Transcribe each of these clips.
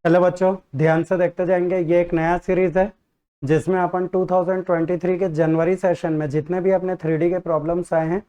चलो बच्चों ध्यान से देखते जाएंगे। ये एक नया सीरीज है जिसमें अपन 2023 के जनवरी सेशन में जितने भी अपने 3D के प्रॉब्लम्स आए हैं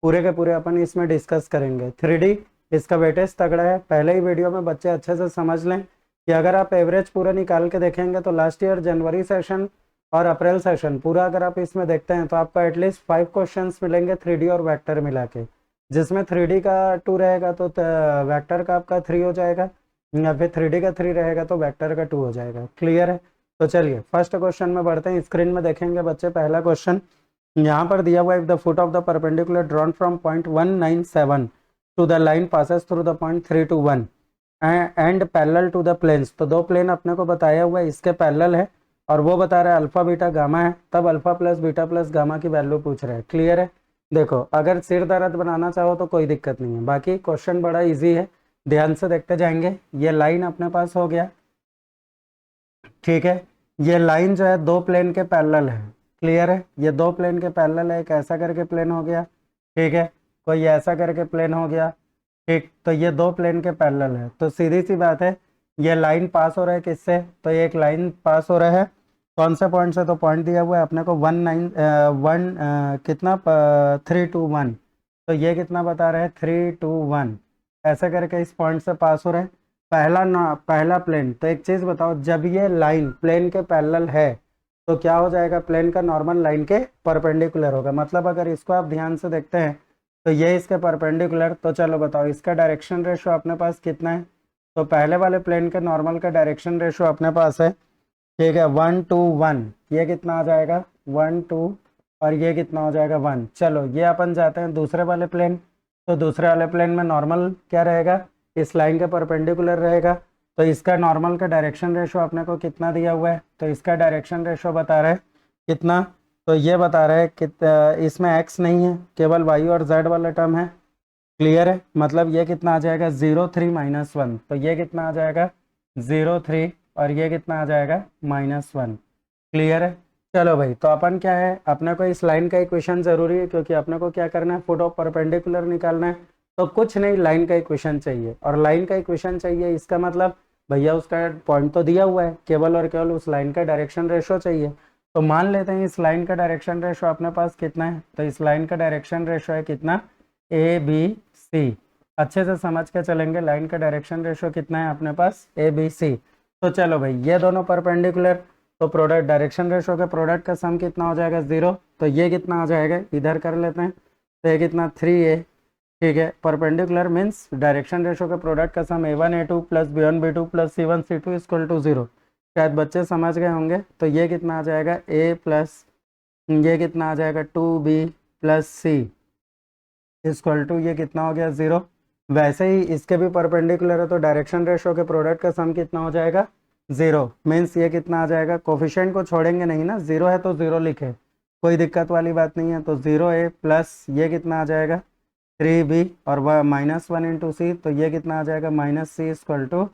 पूरे के पूरे अपन इसमें डिस्कस करेंगे। 3D इसका वेटेज तगड़ा है। पहले ही वीडियो में बच्चे अच्छे से समझ लें कि अगर आप एवरेज पूरा निकाल के देखेंगे तो लास्ट ईयर जनवरी सेशन और अप्रैल सेशन पूरा अगर आप इसमें देखते हैं तो आपको एटलीस्ट 5 क्वेश्चंस मिलेंगे 3D और वेक्टर मिला के, जिसमें 3D का 2 रहेगा तो वेक्टर का आपका 3 हो जाएगा, या फिर 3D का 3 रहेगा तो वेक्टर का 2 हो जाएगा। क्लियर है? तो चलिए फर्स्ट क्वेश्चन में बढ़ते हैं। स्क्रीन में देखेंगे बच्चे पहला क्वेश्चन यहाँ पर दिया हुआ है, if the foot of the perpendicular drawn from point 197 to the line passes through the point 321 and parallel to the planes. तो दो प्लेन अपने को बताया हुआ है, इसके पैरेलल है और वो बता रहा है अल्फा बीटा गामा है, तब alpha plus beta plus gamma की वैल्यू पूछ रहा है। क्लियर है? देखो अगर सिर दर्द बनाना चाहो तो कोई दिक्कत नहीं है, बाकी क्वेश्चन बड़ा इजी है, ध्यान से देखते जाएंगे। ये लाइन अपने पास हो गया, ठीक है। ये लाइन जो है दो प्लेन के पैरेलल है। क्लियर है? ये दो प्लेन के पैरेलल है, एक ऐसा करके प्लेन हो गया, ठीक है, कोई ऐसा करके प्लेन हो गया, ठीक। तो ये दो प्लेन के पैरेलल है, तो सीधी सी बात है ये लाइन पास हो रहा है किससे, तो एक लाइन पास हो रहा है कौन से पॉइंट से, तो पॉइंट दिया हुआ है अपने को 321, तो ये कितना बता रहे हैं 321, ऐसा करके इस पॉइंट से पास हो रहे हैं। पहला प्लेन। तो एक चीज बताओ, जब ये लाइन प्लेन के पैरेलल है तो क्या हो जाएगा, प्लेन का नॉर्मल लाइन के परपेंडिकुलर होगा। मतलब अगर इसको आप ध्यान से देखते हैं तो ये इसके परपेंडिकुलर। तो चलो बताओ इसका डायरेक्शन रेशो अपने पास कितना है, तो पहले वाले प्लेन के नॉर्मल का डायरेक्शन रेशो अपने पास है, ठीक है, 1:1। ये कितना आ जाएगा 1:2 और ये कितना हो जाएगा 1। चलो ये अपन जाते हैं दूसरे वाले प्लेन। तो दूसरे वाले प्लेन में नॉर्मल क्या रहेगा, इस लाइन के परपेंडिकुलर रहेगा। तो इसका नॉर्मल का डायरेक्शन रेशो अपने को कितना दिया हुआ है, तो इसका डायरेक्शन रेशो बता रहा है कितना, तो ये बता रहा है कि इसमें x नहीं है, केवल y और z वाला टर्म है। क्लियर है? मतलब ये कितना आ जाएगा 0, 3, -1। तो ये कितना आ जाएगा 0, 3 और ये कितना आ जाएगा -1। क्लियर है? चलो भाई, तो अपन क्या है, अपने को इस लाइन का इक्वेशन जरूरी है क्योंकि अपने को क्या करना है, फुट ऑफ परपेंडिकुलर निकालना है। तो कुछ नहीं, लाइन का इक्वेशन चाहिए, और लाइन का इक्वेशन चाहिए इसका मतलब भैया उसका पॉइंट तो दिया हुआ है, केवल और केवल उस लाइन का डायरेक्शन रेशो चाहिए। तो मान लेते हैं इस लाइन का डायरेक्शन रेशो अपने पास कितना है, तो इस लाइन का डायरेक्शन रेशो है कितना, ABC। अच्छे से समझ के चलेंगे, लाइन का डायरेक्शन रेशो कितना है अपने पास, ABC। तो चलो भाई ये दोनों परपेंडिकुलर, तो प्रोडक्ट डायरेक्शन रेशो के प्रोडक्ट का सम कितना हो जाएगा 0। तो ये कितना आ जाएगा, इधर कर लेते हैं, तो ये कितना 3A, ठीक है। परपेंडिकुलर मीन्स डायरेक्शन रेशो के प्रोडक्ट का sum A1A2 plus B1B2 plus C1C2 equal to 0। शायद बच्चे समझ गए होंगे। तो ये कितना आ जाएगा A प्लस ये कितना आ जाएगा 2B plus C equal to ये कितना हो गया 0। वैसे ही इसके भी परपेंडिकुलर है तो डायरेक्शन रेशो के प्रोडक्ट का सम कितना हो जाएगा 0। मीन्स ये कितना आ जाएगा, कोफिशिएंट को छोड़ेंगे नहीं ना, 0 है तो 0 लिखे, कोई दिक्कत वाली बात नहीं है। तो 0A प्लस ये कितना आ जाएगा 3B और -1 इंटू सी, तो ये कितना आ जाएगा -C इक्वल टू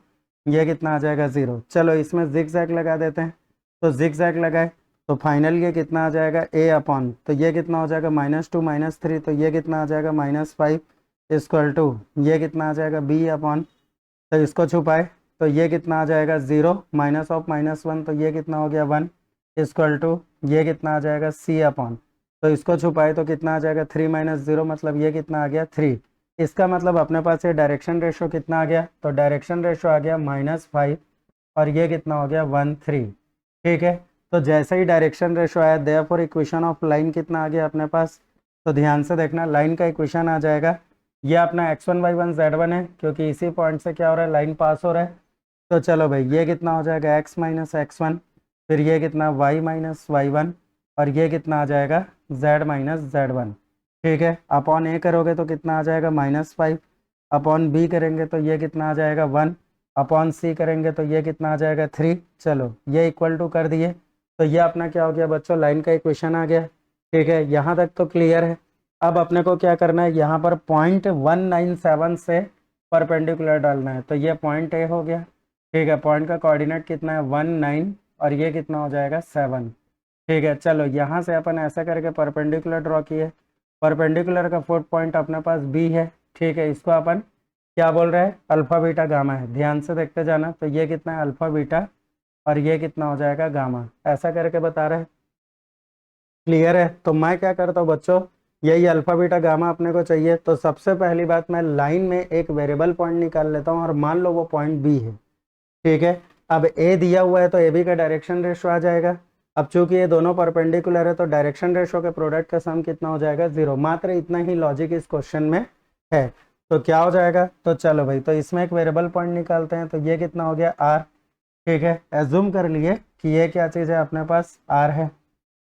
ये कितना आ जाएगा 0। चलो इसमें जिग जैग लगा देते हैं। तो जिग जैग लगाए तो फाइनल ये कितना आ जाएगा A अपॉन, तो ये कितना हो जाएगा -2 -3, तो ये कितना आ जाएगा -5 इक्वल टू ये कितना आ जाएगा B अपॉन, तो इसको छुपाए तो ये कितना आ जाएगा 0 माइनस ऑफ -1, तो ये कितना हो गया 1 इक्वल टू ये कितना आ जाएगा C अपॉन, तो इसको छुपाए तो कितना आ जाएगा 3 - 0, मतलब ये कितना आ गया 3। इसका मतलब अपने पास ये डायरेक्शन रेशो कितना आ गया, तो डायरेक्शन रेशो आ गया -5 और ये कितना हो गया 1, 3। ठीक है, तो जैसे ही डायरेक्शन रेशो आया देयरफॉर इक्वेशन ऑफ लाइन कितना आ गया अपने पास, तो ध्यान से देखना, लाइन का इक्वेशन आ जाएगा ये अपना x1 y1 z1 है, क्योंकि इसी पॉइंट से क्या हो रहा है, लाइन पास हो रहा है। तो चलो भाई ये कितना हो जाएगा x माइनस x1, फिर ये कितना y माइनस y1 और ये कितना आ जाएगा z माइनस z1। ठीक है, अपॉन a करोगे तो कितना आ जाएगा -5, अपॉन b करेंगे तो ये कितना आ जाएगा 1, अपॉन c करेंगे तो ये कितना आ जाएगा 3। चलो ये इक्वल टू कर दिए, तो ये अपना क्या हो गया बच्चों, लाइन का इक्वेशन आ गया। ठीक है, यहाँ तक तो क्लियर है। अब अपने को क्या करना है, यहाँ पर पॉइंट 197 से परपेंडिकुलर डालना है, तो ये पॉइंट ए हो गया। ठीक है, पॉइंट का कोऑर्डिनेट कितना है 19 और ये कितना हो जाएगा 7। ठीक है, चलो यहाँ से अपन ऐसा करके परपेंडिकुलर ड्रॉ किए, परपेंडिकुलर का फोर्थ पॉइंट अपने पास बी है। ठीक है, इसको अपन क्या बोल रहा है, अल्फा बीटा गामा है। ध्यान से देखते जाना, तो ये कितना है अल्फा बीटा और ये कितना हो जाएगा गामा, ऐसा करके बता रहा है। क्लियर है। तो मैं क्या करता हूँ बच्चों, यही अल्फा बीटा गामा अपने को चाहिए, तो सबसे पहली बात मैं लाइन में एक वेरिएबल पॉइंट निकाल लेता हूँ और मान लो वो पॉइंट बी है। ठीक है, अब ए दिया हुआ है तो ए बी का डायरेक्शन रेशो आ जाएगा। अब चूंकि ये दोनों परपेंडिकुलर है तो डायरेक्शन रेशो के प्रोडक्ट का सम कितना हो जाएगा, 0। मात्र इतना ही लॉजिक इस क्वेश्चन में है। तो क्या हो जाएगा, तो चलो भाई, तो इसमें एक वेरिएबल पॉइंट निकालते हैं। तो ये कितना हो गया, आर। ठीक है, एज्यूम कर लिए कि ये क्या चीज़ है, अपने पास आर है।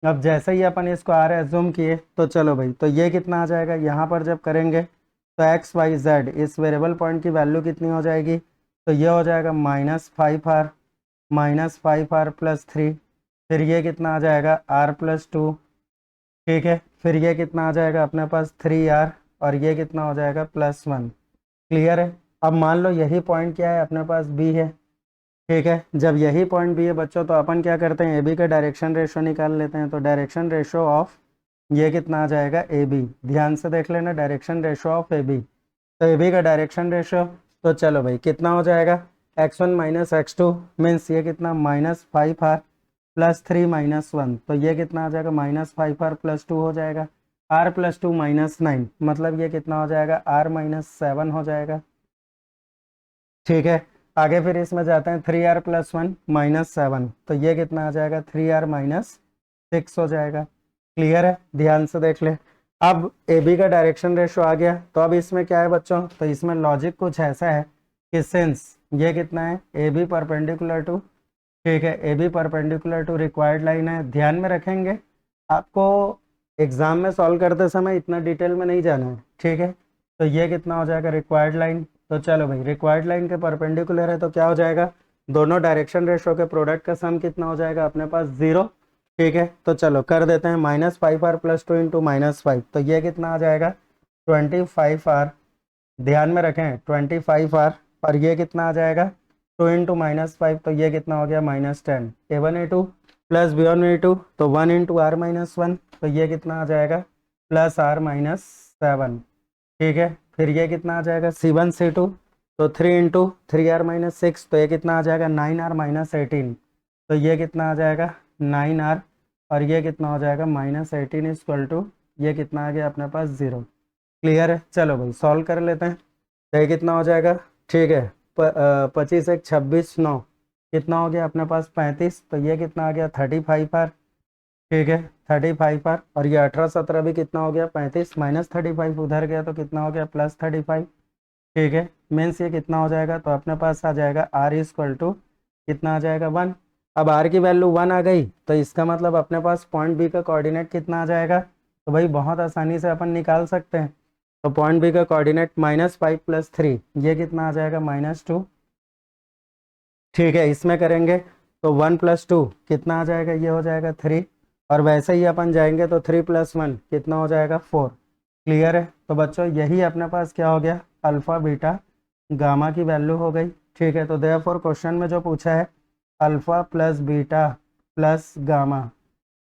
अब जैसे ही अपन इसको आर एज्यूम किए तो चलो भाई, तो ये कितना आ जाएगा, यहाँ पर जब करेंगे तो एक्स वाई जेड इस वेरिएबल पॉइंट की वैल्यू कितनी हो जाएगी, तो ये हो जाएगा -5r प्लस 3। फिर ये कितना आ जाएगा r+2। ठीक है, फिर ये कितना आ जाएगा अपने पास 3r और ये कितना हो जाएगा +1। क्लियर है। अब मान लो यही पॉइंट क्या है, अपने पास b है। ठीक है, जब यही पॉइंट बी है बच्चों, तो अपन क्या करते हैं, ए बी का डायरेक्शन रेशो निकाल लेते हैं। तो डायरेक्शन रेशो ऑफ ये कितना आ जाएगा, ए बी। ध्यान से देख लेना, direction ratio of A B. तो ए बी का डायरेक्शन रेशो, तो चलो भाई कितना हो जाएगा, x1 माइनस x2 मीन्स ये कितना -5r प्लस 3 -1। तो ये कितना आ जाएगा, -5r प्लस 2 हो जाएगा, r+2 -9 मतलब ये कितना हो जाएगा, r-7 हो जाएगा। ठीक है, आगे फिर इसमें जाते हैं, 3r+1 -7। तो ये कितना आ जाएगा, 3r-6 हो जाएगा। क्लियर है। ध्यान से देख ले। अब ए बी का डायरेक्शन रेशो आ गया, तो अब इसमें क्या है बच्चों, तो इसमें लॉजिक कुछ ऐसा है कि सिंस ये कितना है, ए बी परपेंडिकुलर टू, ठीक है, A B perpendicular to required line है। ध्यान में रखेंगे, आपको एग्जाम में सॉल्व करते समय इतना डिटेल में नहीं जाना है। ठीक है, तो ये कितना हो जाएगा, रिक्वायर्ड लाइन। तो चलो भाई, रिक्वायर्ड लाइन के परपेंडिकुलर है तो क्या हो जाएगा, दोनों डायरेक्शन रेशो के प्रोडक्ट का सम कितना हो जाएगा अपने पास, 0। ठीक है, तो चलो कर देते हैं, -5r प्लस 2 इंटू -5। तो ये कितना आ जाएगा, 25r। ध्यान में रखें 25r, और ये कितना आ जाएगा 2 इंटू -5। तो ये कितना हो गया, -10। a1 a2 plus b1 a2, तो 1 इंटू r-1। तो ये कितना आ जाएगा, +r-7। ठीक है, फिर ये कितना आ जाएगा, c1 c2, तो 3 इंटू 3r-6। तो ये कितना आ जाएगा, 9r-18। तो ये कितना आ जाएगा, 9r, और ये कितना हो जाएगा, -18 इक्वल टू, ये कितना आ गया अपने पास, 0। क्लियर है। चलो भाई सॉल्व कर लेते हैं। तो ये कितना हो जाएगा, ठीक है, 25 1 26 9 कितना हो गया अपने पास, 35। तो ये कितना आ गया, 35r। ठीक है, 35r, और ये 18 17 भी कितना हो गया, 35 -35 उधर गया तो कितना हो गया, +35। ठीक है, मीन्स ये कितना हो जाएगा, तो अपने पास आ जाएगा r इक्वल टू कितना आ जाएगा, 1। अब r की वैल्यू 1 आ गई, तो इसका मतलब अपने पास पॉइंट बी का कोऑर्डिनेट कितना आ जाएगा, तो भाई बहुत आसानी से अपन निकाल सकते हैं। तो पॉइंट बी का कोऑर्डिनेट -5 + 3, ये कितना आ जाएगा, -2। ठीक है, इसमें करेंगे तो 1 + 2 कितना आ जाएगा, ये हो जाएगा 3। और वैसे ही अपन जाएंगे तो 3 + 1 कितना हो जाएगा, 4। क्लियर है। तो बच्चों यही अपने पास क्या हो गया, अल्फा बीटा गामा की वैल्यू हो गई। ठीक है, तो देयरफॉर क्वेश्चन में जो पूछा है, alpha plus beta plus gamma,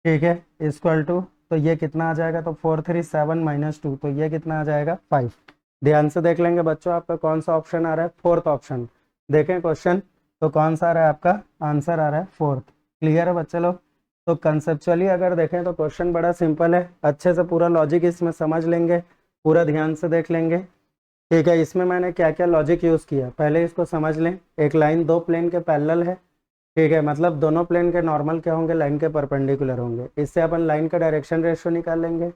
ठीक है, इक्वल टू, तो ये कितना आ जाएगा, तो 4 3 7 -2। तो ये कितना आ जाएगा, 5। ध्यान से देख लेंगे बच्चों, आपका कौन सा ऑप्शन आ रहा है, 4th ऑप्शन। देखें क्वेश्चन, तो कौन सा आ रहा है, आपका आंसर आ रहा है 4th। क्लियर है बच्चे लोग। तो कंसेप्चुअली अगर देखें तो क्वेश्चन बड़ा सिंपल है, अच्छे से पूरा लॉजिक इसमें समझ लेंगे, पूरा ध्यान से देख लेंगे। ठीक है, इसमें मैंने क्या क्या लॉजिक यूज़ किया पहले इसको समझ लें। एक लाइन दो प्लेन के पैरेलल है, ठीक है, मतलब दोनों प्लेन के नॉर्मल क्या होंगे, लाइन के परपेंडिकुलर होंगे। इससे अपन लाइन का डायरेक्शन रेशियो निकाल लेंगे,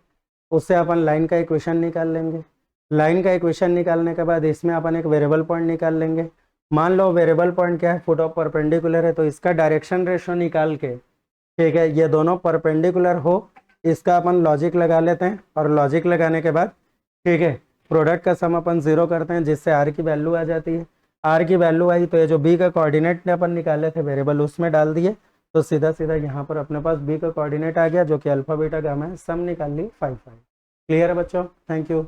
उससे अपन लाइन का इक्वेशन निकाल लेंगे। लाइन का इक्वेशन निकालने के बाद इसमें अपन एक वेरिएबल पॉइंट निकाल लेंगे। मान लो वेरिएबल पॉइंट क्या है, फुट ऑफ परपेंडिकुलर है, तो इसका डायरेक्शन रेशियो निकाल के, ठीक है, ये दोनों परपेंडिकुलर हो, इसका अपन लॉजिक लगा लेते हैं। और लॉजिक लगाने के बाद, ठीक है, प्रोडक्ट का सम अपन 0 करते हैं, जिससे आर की वैल्यू आ जाती है। आर की वैल्यू आई तो ये जो बी का कोऑर्डिनेट अपन निकाले थे वेरिएबल, उसमें डाल दिए, तो सीधा सीधा यहाँ पर अपने पास बी का कोऑर्डिनेट आ गया, जो कि अल्फा बीटा गामा है। सम निकाल ली 5 5। क्लियर है बच्चों, थैंक यू।